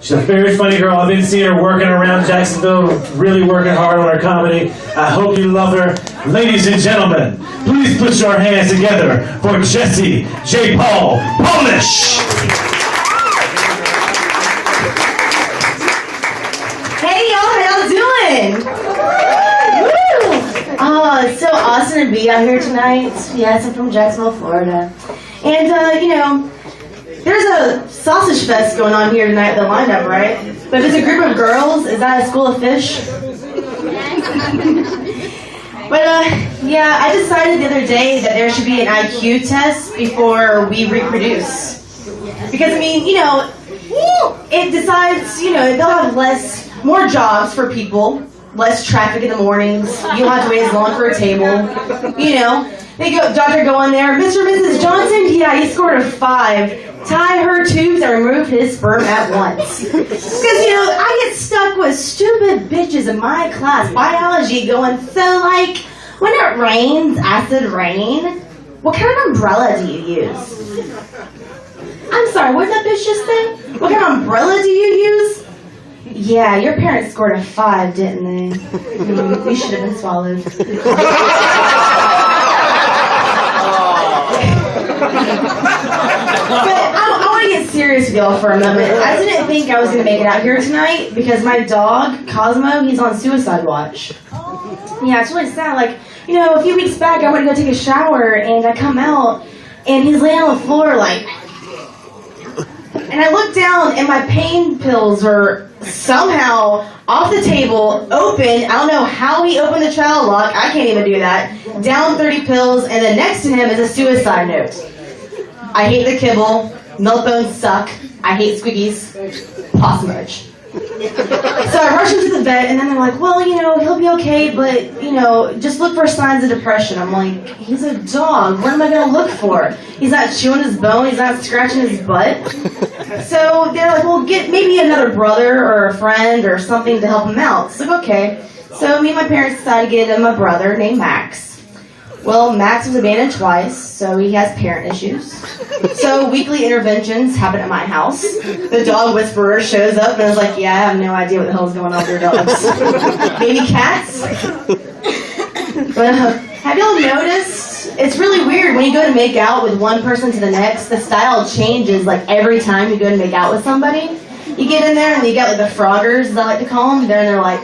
She's a very funny girl. I've been seeing her working around Jacksonville, really working hard on her comedy. I hope you love her. Ladies and gentlemen, please put your hands together for Jesse J. Paul Polish. Hey y'all, how y'all doing? Woo! Oh, it's so awesome to be out here tonight. Yes, I'm from Jacksonville, Florida. And, there's a sausage fest going on here tonight with the lineup, right? But if it's a group of girls, is that a school of fish? But, yeah, I decided the other day that there should be an IQ test before we reproduce. Because, I mean, it decides, they'll have more jobs for people, less traffic in the mornings, you don't have to wait as long for a table, doctor go in there, Mr. and Mrs. Johnson, yeah, he scored a 5. Tie her tubes and remove his sperm at once. Because, I get stuck with stupid bitches in my class, biology, going, so, when it rains, acid rain, what kind of umbrella do you use? I'm sorry, what did that bitch just say? What kind of umbrella do you use? Yeah, your parents scored a 5, didn't they? You should have been swallowed. But I want to get serious with y'all for a moment. I didn't think I was going to make it out here tonight because my dog, Cosmo, he's on suicide watch. Yeah, it's really sad. A few weeks back, I went to go take a shower, and I come out, and he's laying on the floor, and I look down, and my pain pills are somehow off the table, open. I don't know how he opened the child lock. I can't even do that. Down 30 pills, and then next to him is a suicide note. I hate the kibble. Milk bones suck. I hate squeakies. Paw smudge. So I rush him to the vet, and then they're like, well, he'll be okay, but, just look for signs of depression. I'm like, he's a dog. What am I going to look for? He's not chewing his bone. He's not scratching his butt. So they're like, well, get maybe another brother or a friend or something to help him out. It's like, okay. So me and my parents decided to get him a brother named Max. Well, Max was abandoned twice, so he has parent issues. So weekly interventions happen at my house. The dog whisperer shows up and is like, yeah, I have no idea what the hell is going on with your dogs. Maybe cats? But have y'all noticed? It's really weird when you go to make out with one person to the next, the style changes every time you go to make out with somebody. You get in there and you got the froggers, as I like to call them. They're like...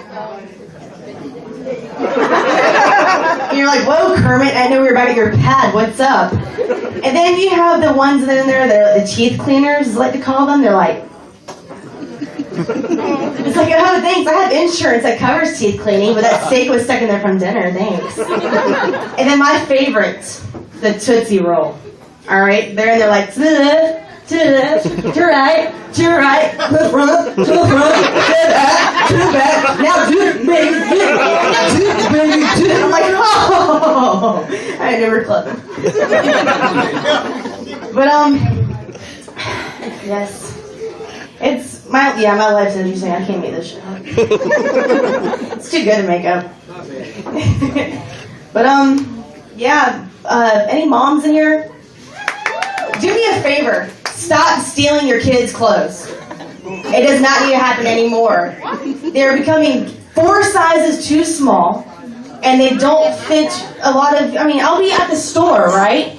And you're like, whoa, Kermit, I know we were back at your pad, what's up? And then you have the ones in there, the teeth cleaners, as I like to call them, they're like... It's like, oh, thanks, I have insurance that covers teeth cleaning, but that steak was stuck in there from dinner, thanks. And then my favorite, the Tootsie Roll. Alright, they're in there like, to the left, to the right, to the right, to the front, to the back, to the back. Now do it, baby, do it, baby, do it. I'm like, oh, I never clubbed them. But yes, it's my life's interesting. I can't make this shit up. It's too good to make up. But any moms in here? Do me a favor. Stop stealing your kids' clothes. It does not need to happen anymore. They're becoming 4 sizes too small, and they don't fit a lot of... I'll be at the store, right?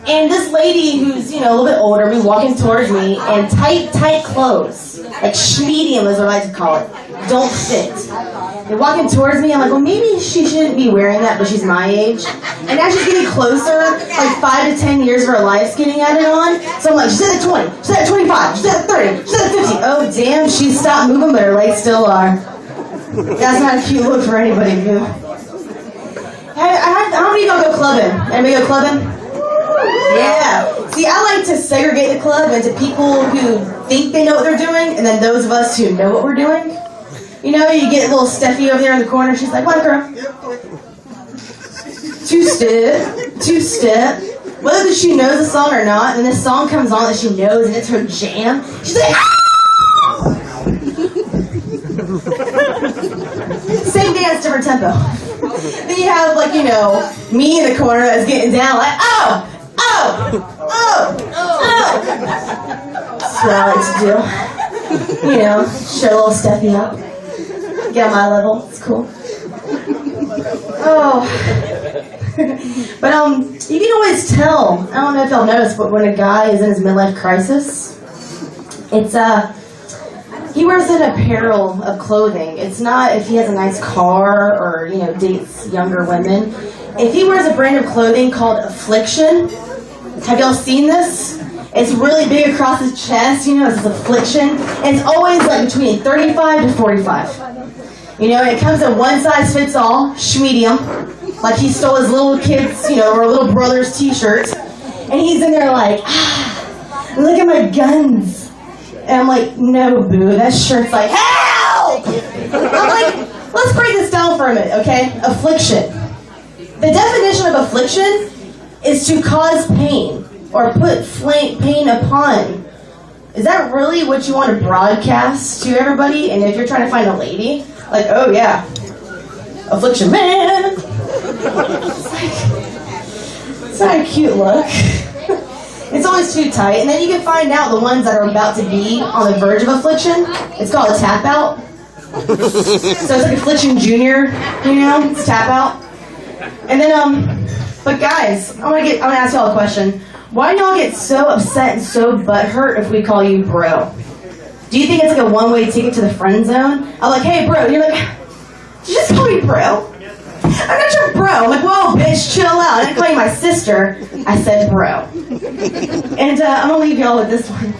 And this lady who's, a little bit older, be walking towards me, and tight clothes, like schmedium is what I like to call it, don't fit. They're walking towards me, I'm like, well, maybe she shouldn't be wearing that, but she's my age. And as she's getting closer, 5 to 10 years of her life's getting added on. So I'm like, she's at 20, she's at 25, she's at 30, she's at 50. Oh, damn, she stopped moving, but her legs still are. That's not a cute look for anybody, boo. How many of y'all go clubbing? Anybody go clubbing? Yeah. See, I like to segregate the club into people who think they know what they're doing, and then those of us who know what we're doing. You get little Steffi over there in the corner. She's like, "What, girl? 2-step. Whether she knows the song or not, and this song comes on that she knows and it's her jam, she's like, ah! Same dance, different tempo. Then you have, me in the corner that's getting down, like, oh! That's what I like to do. You know, show a little steppy up. Get on my level. It's cool. Oh. But you can always tell. I don't know if y'all noticed, but when a guy is in his midlife crisis, it's he wears an apparel of clothing. It's not if he has a nice car or, you know, dates younger women. If he wears a brand of clothing called Affliction, have y'all seen this? It's really big across his chest, you know, it's Affliction. And it's always like between 35 to 45. You know, it comes in one size fits all, schmedium. Like he stole his little kid's, you know, or little brother's t-shirt. And he's in there like, look at my guns. And I'm like, no, boo, that shirt's like, help! I'm like, let's break this down for a minute, okay? Affliction. The definition of affliction is to cause pain or put pain upon. Is that really what you want to broadcast to everybody? And if you're trying to find a lady, like, oh yeah, affliction, man. It's not a cute look. It's always too tight. And then you can find out the ones that are about to be on the verge of affliction. It's called a tap out. So it's like Affliction Junior, you know, it's tap out. And then, but guys, I'm gonna ask y'all a question. Why do y'all get so upset and so butthurt if we call you bro? Do you think it's like a one-way ticket to the friend zone? I'm like, hey bro, and you're like, did you just call me bro? I'm not your bro. I'm like, whoa, bitch, chill out. I didn't call you my sister. I said bro. And I'm gonna leave y'all with this one.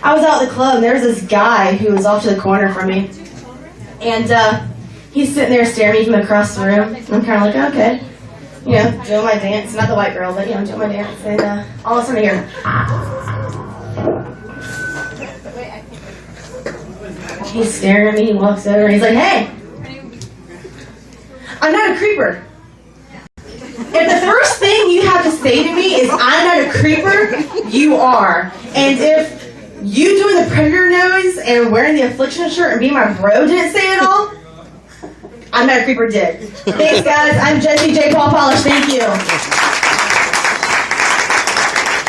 I was out at the club, and there was this guy who was off to the corner from me. And he's sitting there staring at me from across the room. And I'm kind of like, okay. You know, doing my dance. Not the white girl, but, you know, doing my dance. And all of a sudden I hear, he's staring at me. He walks over, and he's like, hey. I'm not a creeper. If the first thing you have to say to me is, I'm not a creeper, you are. And if you doing the predator nose and wearing the affliction shirt and being my bro didn't say it all, I'm not a creeper did. Thanks, guys. I'm Jessie J. Paul Polish. Thank you.